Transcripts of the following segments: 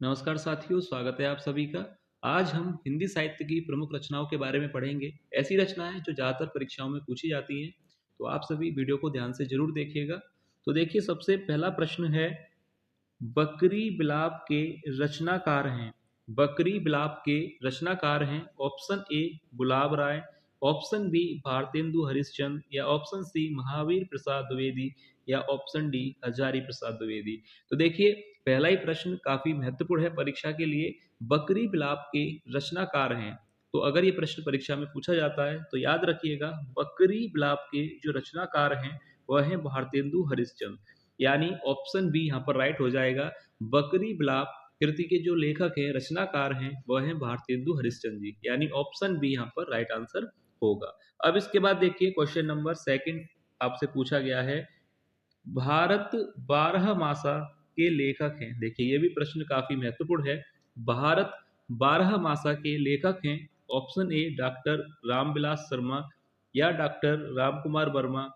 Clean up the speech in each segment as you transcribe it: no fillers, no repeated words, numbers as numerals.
नमस्कार साथियों, स्वागत है आप सभी का। आज हम हिंदी साहित्य की प्रमुख रचनाओं के बारे में पढ़ेंगे। ऐसी रचनाएं जो ज़्यादातर परीक्षाओं में पूछी जाती हैं, तो आप सभी वीडियो को ध्यान से जरूर देखिएगा। तो देखिए, सबसे पहला प्रश्न है, बकरी बिलाप के रचनाकार हैं। बकरी बिलाप के रचनाकार हैं option A Gulab Rai, option B Bharatendu Harishchandra, या ऑप्शन सी महावीर प्रसाद द्विवेदी, या ऑप्शन डी हजारी प्रसाद द्विवेदी। तो देखिए, पहला ही प्रश्न काफी महत्वपूर्ण है परीक्षा के लिए। बकरी बिलाप के रचनाकार हैं। तो अगर ये प्रश्न परीक्षा में पूछा जाता है तो याद रखिएगा, बकरी बिलाप के जो रचनाकार हैं वह है भारतेंदु हरिश्चंद्र, यानी ऑप्शन बी यहाँ पर राइट हो जाएगा। बकरी बिलाप कृति के जो लेखक हैं, रचनाकार हैं, वह है भारतेंदु हरिश्चंद्र जी, यानी ऑप्शन बी यहाँ पर राइट आंसर होगा। अब इसके बाद देखिए, क्वेश्चन नंबर सेकंड आपसे पूछा गया है, भारत 12 मासा के लेखक हैं। देखिए, ये भी प्रश्न काफी महत्वपूर्ण है। भारत 12 मासा के लेखक हैं। Option A doctor Ramvilas Sharma, या डॉक्टर रामकुमार वर्मा,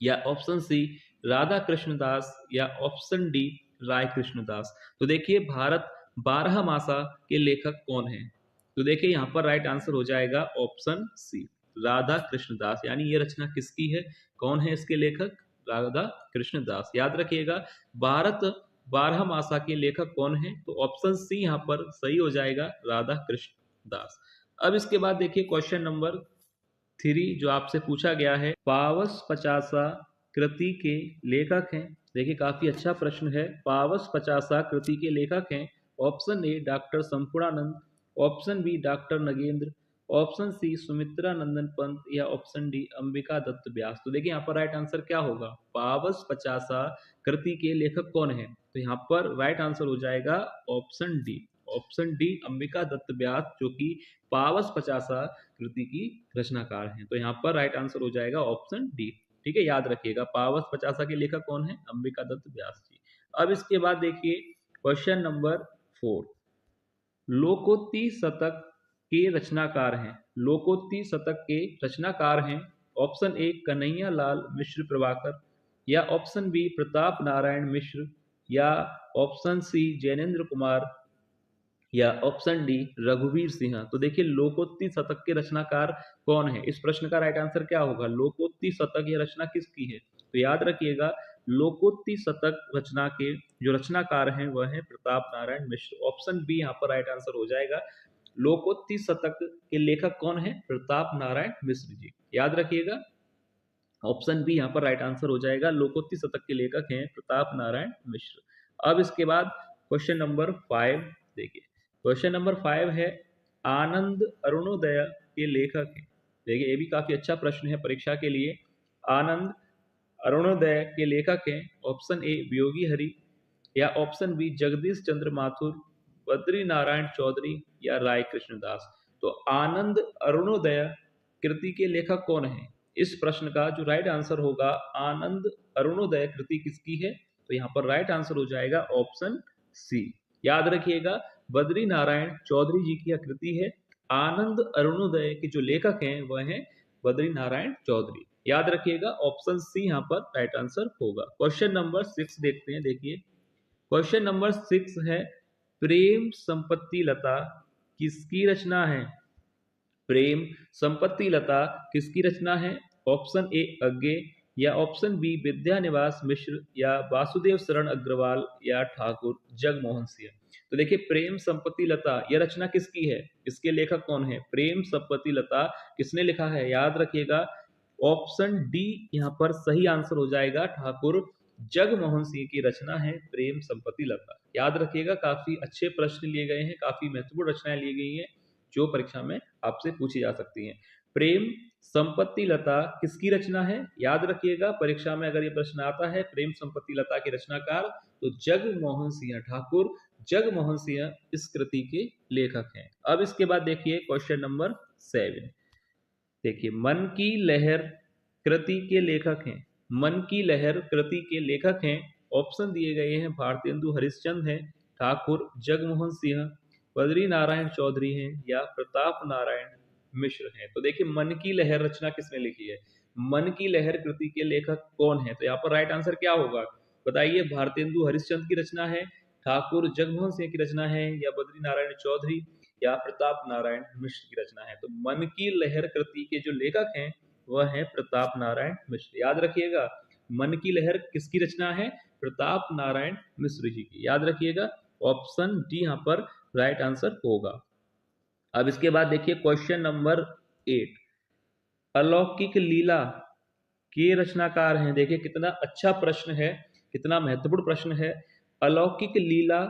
या ऑप्शन सी राधा कृष्णदास, या ऑप्शन डी राय कृष्णदास। तो देखिए, भारत 12 मासा के लेखक कौन हैं? तो देखिए, यहाँ पर राइट आंसर हो जाएगा ऑप्शन सी राधा कृष्णदास, यानी ये रचना किसकी है, कौन है इसके लेखक? राधा कृष्णदास। याद रखिएगा, भारत 12 मासा के लेखक कौन है? तो ऑप्शन सी यहाँ पर सही हो जाएगा, राधा कृष्णदास। अब इसके बाद देखिए, क्वेश्चन नंबर 3 जो आपसे पूछा गया है, पावस पचासा कृति के लेखक हैं। देखिए, काफी अच्छा प्रश्न है। पावस पचासा कृति के लेखक हैं option A doctor Sampurnanand, option B doctor Nagendra, option C Sumitra Nandan Pant, या ऑप्शन डी अंबिका दत्त व्यास। तो देखिए, यहाँ पर राइट आंसर क्या होगा? पावस पचासा कृति के लेखक कौन है? तो यहाँ पर राइट आंसर हो जाएगा option D. Option D Ambika Datt Vyas, जो कि पावस पचासा कृति की रचनाकार हैं। तो यहाँ पर राइट आंसर हो जाएगा ऑप्शन डी। ठीक है, याद रखिएगा, पावस पचासा के लेखक कौन है? अंबिका दत्त व्यास जी। अब इसके बाद देखिए, क्वेश्चन नंबर 4, लोकोक्ति शतक के रचनाकार हैं। लोकोक्ति शतक के रचनाकार हैं ऑप्शन ए कन्हैया लाल मिश्र प्रभाकर, या ऑप्शन बी प्रताप नारायण मिश्र, या ऑप्शन सी जैनेन्द्र कुमार, या ऑप्शन डी रघुवीर सिंह। तो देखिए, लोकोक्ति शतक के रचनाकार कौन है? इस प्रश्न का राइट आंसर क्या होगा? लोकोक्ति शतक ये रचना किसकी है? तो याद रखिएगा, लोकोक्ति शतक रचना के जो रचनाकार हैं वह है प्रताप नारायण मिश्र। ऑप्शन बी यहाँ पर राइट आंसर हो जाएगा। लोकोक्ति शतक के लेखक कौन है? प्रताप नारायण मिश्र जी। याद रखिएगा, ऑप्शन बी यहाँ पर राइट आंसर हो जाएगा। लोकोक्ति शतक के लेखक हैं प्रताप नारायण मिश्र। अब इसके बाद क्वेश्चन नंबर 5 देखिए। क्वेश्चन नंबर 5 है, आनंद अरुणोदय के लेखक हैं। देखिए, ये भी काफी अच्छा प्रश्न है परीक्षा के लिए। आनंद अरुणोदय के लेखक हैं ऑप्शन ए वियोगी हरि, या ऑप्शन बी जगदीश चंद्र माथुर, बद्री नारायण चौधरी, या राय कृष्णदास। तो आनंद अरुणोदय कृति के लेखक कौन है? इस प्रश्न का जो राइट आंसर होगा, आनंद अरुणोदय कृति किसकी है? तो यहाँ पर राइट आंसर हो जाएगा ऑप्शन सी। याद रखिएगा, बद्री नारायण चौधरी जी की कृति है। आनंद अरुणोदय के जो लेखक हैं वह हैं बद्री नारायण चौधरी। याद रखिएगा, ऑप्शन सी यहाँ पर राइट आंसर होगा। क्वेश्चन नंबर 6 देखते हैं। देखिए, क्वेश्चन नंबर 6 है, प्रेम संपत्ति लता किसकी रचना है? प्रेम संपत्ति लता किसकी रचना है? ऑप्शन ए अज्ञे, या ऑप्शन बी विद्यानिवास मिश्र, या वासुदेव शरण अग्रवाल, या ठाकुर जगमोहन सिंह। तो देखिए, प्रेम संपत्ति लता यह रचना किसकी है? इसके लेखक कौन है? प्रेम संपत्ति लता किसने लिखा है? याद रखिएगा, ऑप्शन डी यहाँ पर सही आंसर हो जाएगा। ठाकुर जगमोहन सिंह की रचना है प्रेम संपत्ति लता। याद रखिएगा, काफी अच्छे प्रश्न लिए गए हैं, काफी महत्वपूर्ण रचनाएं ली गई हैं जो परीक्षा में आपसे पूछी जा सकती हैं। प्रेम संपत्ति लता किसकी रचना है? याद रखिएगा, परीक्षा में अगर ये प्रश्न आता है, प्रेम संपत्ति लता के रचनाकार, तो जगमोहन सिंह, ठाकुर जगमोहन सिंह इस कृति के लेखक हैं। अब इसके बाद देखिए, क्वेश्चन नंबर 7 देखिए, मन की लहर कृति के लेखक हैं। मन की लहर कृति के लेखक हैं, ऑप्शन दिए गए हैं, भारतेंदु हरिश्चंद्र हैं, ठाकुर जगमोहन सिंह, बद्री नारायण चौधरी हैं, या प्रताप नारायण मिश्र हैं। तो देखिए, मन की लहर रचना किसने लिखी है? मन की लहर कृति के लेखक कौन है? तो यहाँ पर राइट आंसर क्या होगा? बताइए, भारतेंदु हरिश्चंद्र की रचना है, ठाकुर जगमोहन सिंह की रचना है या बद्री नारायण चौधरी या प्रताप नारायण मिश्र की रचना है। तो मन की लहर कृति के जो लेखक हैं वह है प्रताप नारायण मिश्र। याद रखिएगा, मन की लहर किसकी रचना है? प्रताप नारायण मिश्र जी की। याद रखिएगा, ऑप्शन डी यहाँ पर राइट आंसर होगा। अब इसके बाद देखिए क्वेश्चन नंबर 8, अलौकिक लीला के रचनाकार हैं। देखिए कितना अच्छा प्रश्न है, कितना महत्वपूर्ण प्रश्न है। अलौकिक लीला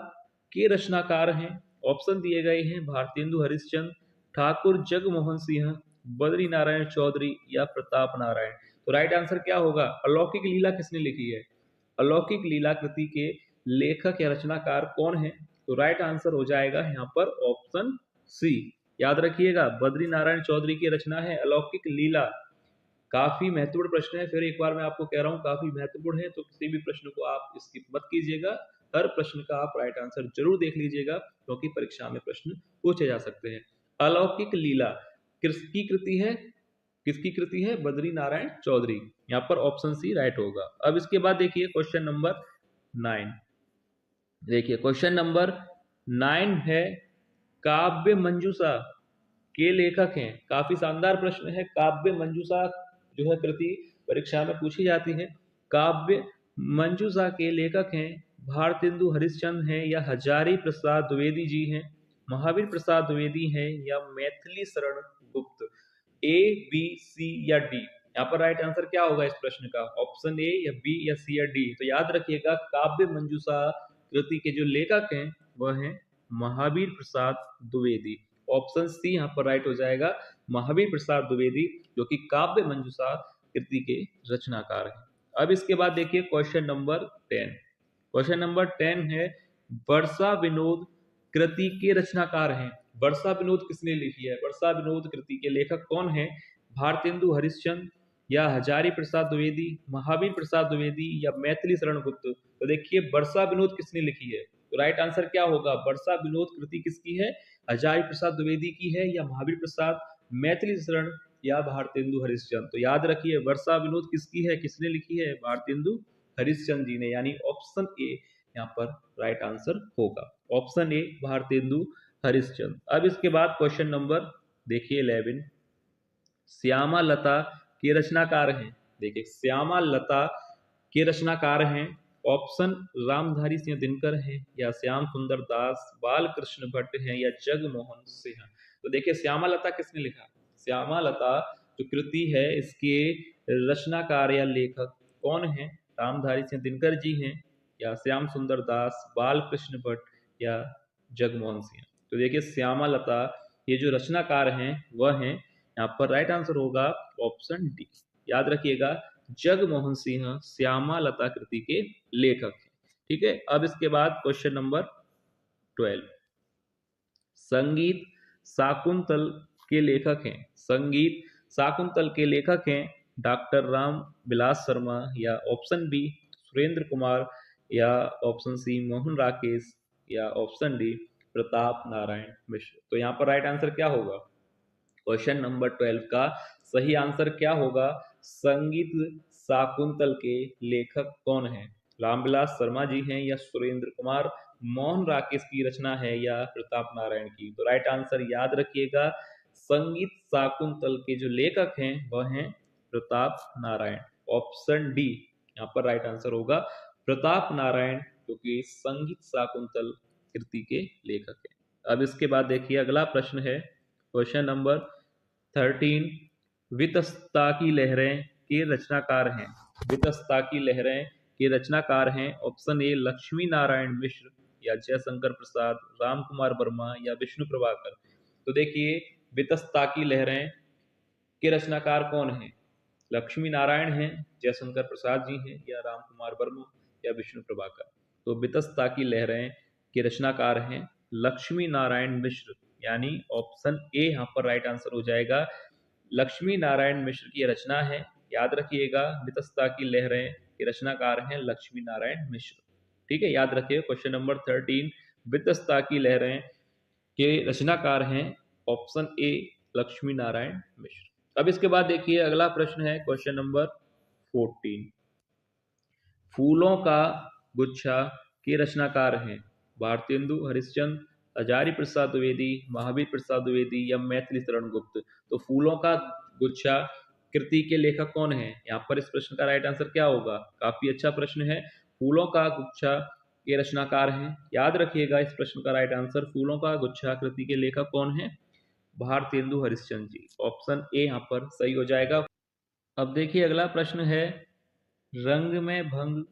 के रचनाकार हैं, ऑप्शन दिए गए हैं भारतेंदु हरिश्चंद्र, ठाकुर जगमोहन सिंह, बद्री नारायण चौधरी या प्रताप नारायण। तो राइट आंसर क्या होगा? अलौकिक लीला किसने लिखी है? अलौकिक लीला कृति के लेखक या रचनाकार कौन है? तो राइट आंसर हो जाएगा यहाँ पर ऑप्शन सी। याद रखिएगा, बद्री नारायण चौधरी की रचना है अलौकिक लीला। काफी महत्वपूर्ण प्रश्न है, फिर एक बार मैं आपको कह रहा हूँ काफी महत्वपूर्ण है, तो किसी भी प्रश्न को आप स्किप मत कीजिएगा। हर प्रश्न का आप राइट आंसर जरूर देख लीजिएगा, क्योंकि परीक्षा में प्रश्न पूछे जा सकते हैं। अलौकिक लीला किसकी कृति है? किसकी कृति है? बद्री नारायण चौधरी। यहाँ पर ऑप्शन सी राइट होगा। अब इसके बाद देखिए क्वेश्चन नंबर 9। देखिए क्वेश्चन नंबर 9 है, काव्य मंजूषा के लेखक हैं। काफी शानदार प्रश्न है। काव्य मंजूषा जो है कृति परीक्षा में पूछी जाती है। काव्य मंजूषा के लेखक हैं भारतेंदु हरिश्चंद्र हैं या हजारी प्रसाद द्विवेदी जी हैं, महावीर प्रसाद द्विवेदी हैं या मैथिली शरण गुप्त। ए, बी, सी या डी। यहाँ पर राइट आंसर क्या होगा इस प्रश्न का? ऑप्शन ए या बी या सी या डी। तो याद रखिएगा, काव्य मंजूषा कृति के जो लेखक हैं वह हैं महावीर प्रसाद द्विवेदी। ऑप्शन सी यहाँ पर राइट हो जाएगा, महावीर प्रसाद द्विवेदी, जो कि काव्य मंजूषा कृति के रचनाकार हैं। अब इसके बाद देखिए क्वेश्चन नंबर 10। क्वेश्चन नंबर 10 है, वर्षा विनोद कृति के रचनाकार हैं। वर्षा विनोद किसने लिखी है? वर्षा विनोद कृति के लेखक कौन है? भारतेंदु हरिश्चंद्र या हजारी प्रसाद द्विवेदी, महावीर प्रसाद द्विवेदी या मैथिली शरण गुप्त। तो देखिए वर्षा विनोद किसने लिखी है? तो राइट आंसर क्या होगा? वर्षा विनोद कृति किसकी है? हजारी प्रसाद द्विवेदी की है या महावीर प्रसाद, मैथिली शरण या भारतेंदु हरिश्चंद्र। तो याद रखिए, वर्षा विनोद किसकी है? किसने लिखी है? भारतेंदु हरिश्चंद्र जी ने, यानी ऑप्शन ए यहाँ पर राइट आंसर होगा। Option A Bharatendu Harishchandra. अब इसके बाद क्वेश्चन नंबर देखिए 11, श्यामा लता के रचनाकार हैं। देखिए श्यामा लता के रचनाकार हैं, ऑप्शन रामधारी सिंह दिनकर हैं या श्याम सुंदर दास, बालकृष्ण भट्ट हैं या जगमोहन सिंह। तो देखिए श्यामा लता किसने लिखा? श्यामा लता जो कृति है इसके रचनाकार या लेखक कौन है? रामधारी सिंह दिनकर जी हैं या श्याम सुंदर दास, बालकृष्ण भट्ट या जगमोहन सिंह। तो देखिए श्यामा लता ये जो रचनाकार हैं वह हैं, यहाँ पर राइट आंसर होगा ऑप्शन डी। याद रखिएगा, जगमोहन सिंह श्यामा लता कृति के लेखक हैं। ठीक है। अब इसके बाद क्वेश्चन नंबर 12, संगीत शाकुंतल के लेखक हैं। संगीत शाकुंतल के लेखक हैं डॉक्टर राम विलास शर्मा या ऑप्शन बी सुरेंद्र कुमार या ऑप्शन सी मोहन राकेश या ऑप्शन डी प्रताप नारायण मिश्र। तो यहाँ पर राइट आंसर क्या होगा? क्वेश्चन नंबर 12 का सही आंसर क्या होगा? संगीत शाकुंतल के लेखक कौन है? रामविलास शर्मा जी हैं या सुरेंद्र कुमार, मोहन राकेश की रचना है या प्रताप नारायण की। तो राइट आंसर याद रखिएगा, संगीत शाकुंतल के जो लेखक हैं वह हैं प्रताप नारायण। ऑप्शन डी यहाँ पर राइट आंसर होगा, प्रताप नारायण, जो कि संगीत शाकुंतल कृति के लेखक हैं। अब इसके बाद देखिए अगला प्रश्न है क्वेश्चन नंबर 13, वितस्ता की लहरें के रचनाकार हैं। वितस्ता की लहरें के रचनाकार हैं, ऑप्शन ए लक्ष्मी नारायण मिश्र या जयशंकर प्रसाद, राम कुमार वर्मा या विष्णु प्रभाकर। तो देखिए वितस्ता की लहरें के रचनाकार कौन हैं? लक्ष्मी नारायण हैं, जयशंकर प्रसाद जी हैं या राम कुमार वर्मा या विष्णु प्रभाकर। तो वितस्ता की लहरें के रचनाकार हैं लक्ष्मी नारायण मिश्र, यानी ऑप्शन ए यहाँ पर राइट आंसर हो जाएगा। लक्ष्मी नारायण मिश्र की रचना है। याद रखिएगा, वितस्ता की लहरें के रचनाकार हैं लक्ष्मी नारायण मिश्र। ठीक है, याद रखिए क्वेश्चन नंबर 13, वितस्ता की लहरें के रचनाकार हैं ऑप्शन ए लक्ष्मी नारायण मिश्र। अब इसके बाद देखिए अगला प्रश्न है क्वेश्चन नंबर 14, फूलों का गुच्छा के रचनाकार हैं। भारतेंदु हरिश्चंद्र, हजारी प्रसाद द्विवेदी, महावीर प्रसाद द्विवेदी या मैथिली शरण गुप्त। तो फूलों का गुच्छा कृति के लेखक कौन है? यहाँ पर इस प्रश्न का राइट आंसर क्या होगा? काफी अच्छा प्रश्न है। फूलों का गुच्छा के रचनाकार हैं, याद रखिएगा इस प्रश्न का राइट आंसर फूलों का गुच्छा कृति के लेखक कौन है? भारतेंदु हरिश्चंद्र जी। ऑप्शन ए यहाँ पर सही हो जाएगा। अब देखिए अगला प्रश्न है, रंग में भंग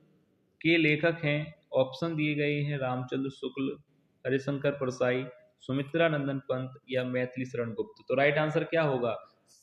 के लेखक हैं। ऑप्शन दिए गए हैं रामचंद्र शुक्ल, हरिशंकर परसाई, सुमित्रा नंदन पंत या मैथिली शरण गुप्त। तो राइट आंसर क्या होगा?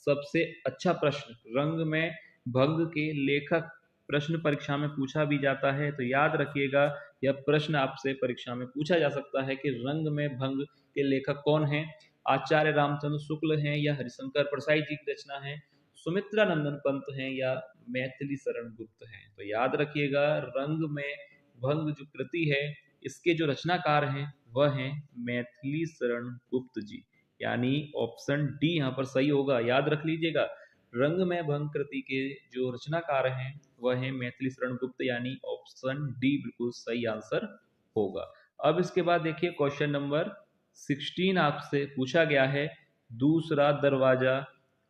सबसे अच्छा प्रश्न, रंग में भंग के लेखक प्रश्न परीक्षा में पूछा भी जाता है, तो याद रखिएगा यह प्रश्न आपसे परीक्षा में पूछा जा सकता है कि रंग में भंग के लेखक कौन हैं? आचार्य रामचंद्र शुक्ल हैं या हरिशंकर परसाई जी की रचना है, सुमित्रा नंदन पंत हैं या मैथिली शरण गुप्त हैं। तो याद रखिएगा रंग में भंग जो कृति है इसके जो रचनाकार हैं वह हैं मैथिली शरण गुप्त जी, यानी ऑप्शन डी यहाँ पर सही होगा। याद रख लीजिएगा रंग में भंग कृति के जो रचनाकार हैं वह हैं मैथिली शरण गुप्त, यानी ऑप्शन डी बिल्कुल सही आंसर होगा। अब इसके बाद देखिए क्वेश्चन नंबर 16 आपसे पूछा गया है, दूसरा दरवाजा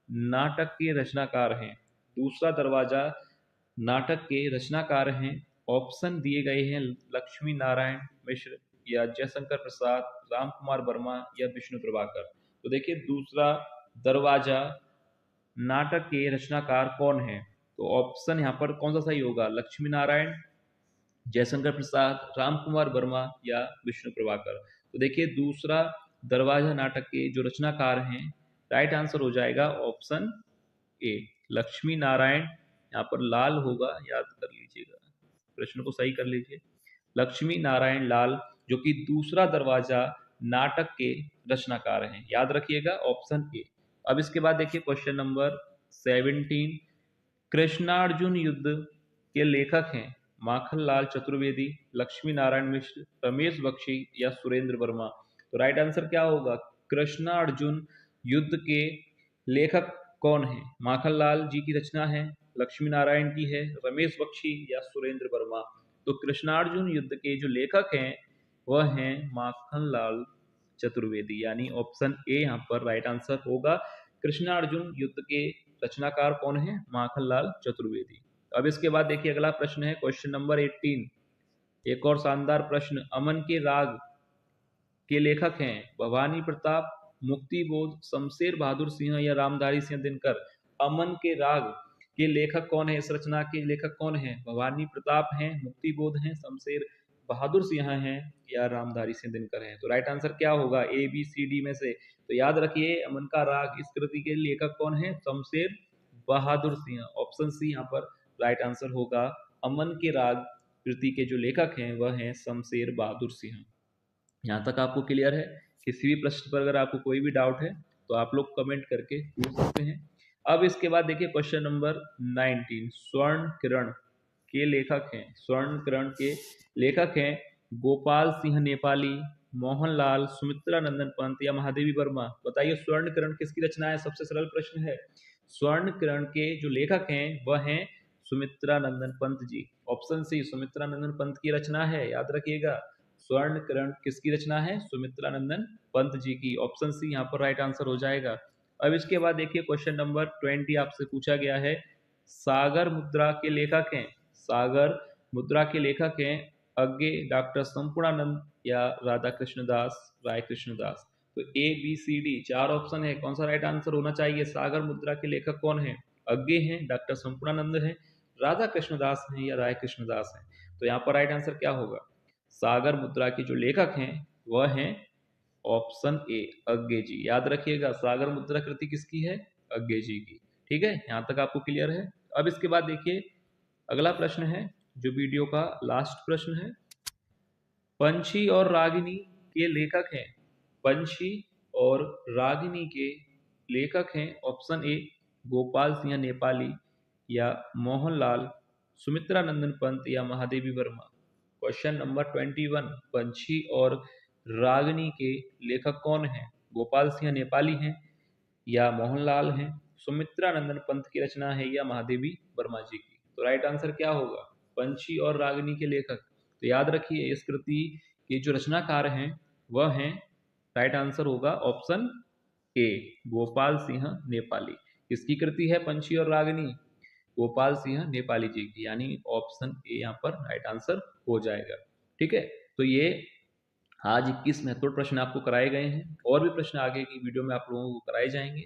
नाटक के रचनाकार हैं। दूसरा दरवाजा नाटक के रचनाकार हैं। ऑप्शन दिए गए हैं लक्ष्मी नारायण मिश्र या जयशंकर प्रसाद, राम कुमार वर्मा या विष्णु प्रभाकर। तो देखिए दूसरा दरवाजा नाटक के रचनाकार कौन है? तो ऑप्शन यहाँ पर कौन सा सही होगा? लक्ष्मी नारायण, जयशंकर प्रसाद, राम कुमार वर्मा या विष्णु प्रभाकर। तो देखिए दूसरा दरवाजा नाटक के जो रचनाकार हैं, राइट आंसर हो जाएगा ऑप्शन ए लक्ष्मी नारायण। यहाँ पर लाल होगा, याद कर लीजिएगा, प्रश्न को सही कर लीजिए। लक्ष्मी नारायण लाल जो कि दूसरा दरवाजा नाटक के रचनाकार हैं, याद रखिएगा ऑप्शन ए। अब इसके बाद देखिए क्वेश्चन नंबर 17, कृष्णार्जुन युद्ध के लेखक हैं माखनलाल चतुर्वेदी, लक्ष्मी नारायण मिश्र, रमेश बख्शी या सुरेंद्र वर्मा। तो राइट आंसर क्या होगा? कृष्णार्जुन युद्ध के लेखक कौन है? माखनलाल जी की रचना है, लक्ष्मी नारायण की है, रमेश बख्शी या सुरेंद्र वर्मा। तो कृष्णार्जुन युद्ध के जो लेखक हैं वह हैं माखनलाल चतुर्वेदी, यानी ऑप्शन ए यहाँ पर राइट आंसर होगा। कृष्णार्जुन युद्ध के रचनाकार कौन है? माखनलाल चतुर्वेदी। अब इसके बाद देखिए अगला प्रश्न है क्वेश्चन नंबर 18, एक और शानदार प्रश्न, अमन के राग के लेखक हैं भवानी प्रताप, मुक्ति बोध, शमशेर बहादुर सिंह या रामधारी सिंह दिनकर। अमन के राग के लेखक कौन है? इस रचना के लेखक कौन है? भवानी प्रताप हैं, मुक्ति बोध हैं, शमशेर बहादुर सिंह हैं या रामधारी सिंह दिनकर हैं। तो राइट आंसर क्या होगा? ए बी सी डी में से? तो याद रखिए अमन का राग इस कृति के लेखक कौन है? शमशेर बहादुर सिंह। ऑप्शन सी यहाँ पर राइट आंसर होगा। अमन के राग कृति के जो लेखक हैं वह हैं शमशेर बहादुर सिंह। यहाँ तक आपको क्लियर है? किसी भी प्रश्न पर अगर आपको कोई भी डाउट है तो आप लोग कमेंट करके पूछ सकते हैं। अब इसके बाद देखिए क्वेश्चन नंबर 19, स्वर्ण किरण के लेखक हैं, स्वर्ण किरण के लेखक हैं गोपाल सिंह नेपाली, मोहनलाल, सुमित्रा नंदन पंत या महादेवी वर्मा। बताइए स्वर्ण किरण किसकी रचना है? सबसे सरल प्रश्न है। स्वर्ण किरण के जो लेखक हैं वह हैं सुमित्रा नंदन पंत जी। ऑप्शन सी सुमित्रा नंदन पंत की रचना है, याद रखिएगा स्वर्ण किरण किसकी रचना है? सुमित्रा नंदन पंत जी की। ऑप्शन सी यहाँ पर राइट आंसर हो जाएगा। अब इसके बाद देखिए क्वेश्चन नंबर 20 आपसे पूछा गया है, सागर मुद्रा के लेखक हैं, सागर मुद्रा के लेखक हैं अज्ञे, डॉक्टर संपूर्णानंद या राधा कृष्णदास, राय कृष्णदास। तो A B C D 4 option है, कौन सा राइट आंसर होना चाहिए? सागर मुद्रा के लेखक कौन है? अज्ञे हैं, डॉक्टर संपूर्णानंद हैं, राधा कृष्णदास हैं या राय कृष्णदास हैं। तो यहाँ पर राइट आंसर क्या होगा? सागर मुद्रा के जो लेखक हैं वह हैं ऑप्शन ए अज्ञे जी। याद रखिएगा सागर मुद्रा कृति किसकी है? अज्ञे जी की। ठीक है, यहां तक आपको क्लियर है? अब इसके बाद देखिए अगला प्रश्न है जो वीडियो का लास्ट प्रश्न है, पंछी और रागिनी के लेखक हैं, पंछी और रागिनी के लेखक हैं ऑप्शन ए गोपाल सिंह नेपाली या मोहनलाल, सुमित्रा नंदन पंत या महादेवी वर्मा। क्वेश्चन नंबर 21, पंछी और रागिनी के लेखक कौन हैं? गोपाल सिंह नेपाली हैं या मोहनलाल हैं, सुमित्रा नंदन पंत की रचना है या महादेवी वर्मा जी की। तो राइट आंसर क्या होगा? पंछी और रागिनी के लेखक। तो याद रखिए इस कृति कि जो रचनाकार हैं वह हैं, राइट आंसर होगा ऑप्शन ए, गोपाल सिंह नेपाली। किसकी कृति है पंछी और रागिनी? गोपाल सिंह नेपाली जी की, यानी ऑप्शन ए यहाँ पर राइट आंसर हो जाएगा। ठीक है, तो ये आज 21 महत्वपूर्ण प्रश्न आपको कराए गए हैं, और भी प्रश्न आगे की वीडियो में आप लोगों को कराए जाएंगे।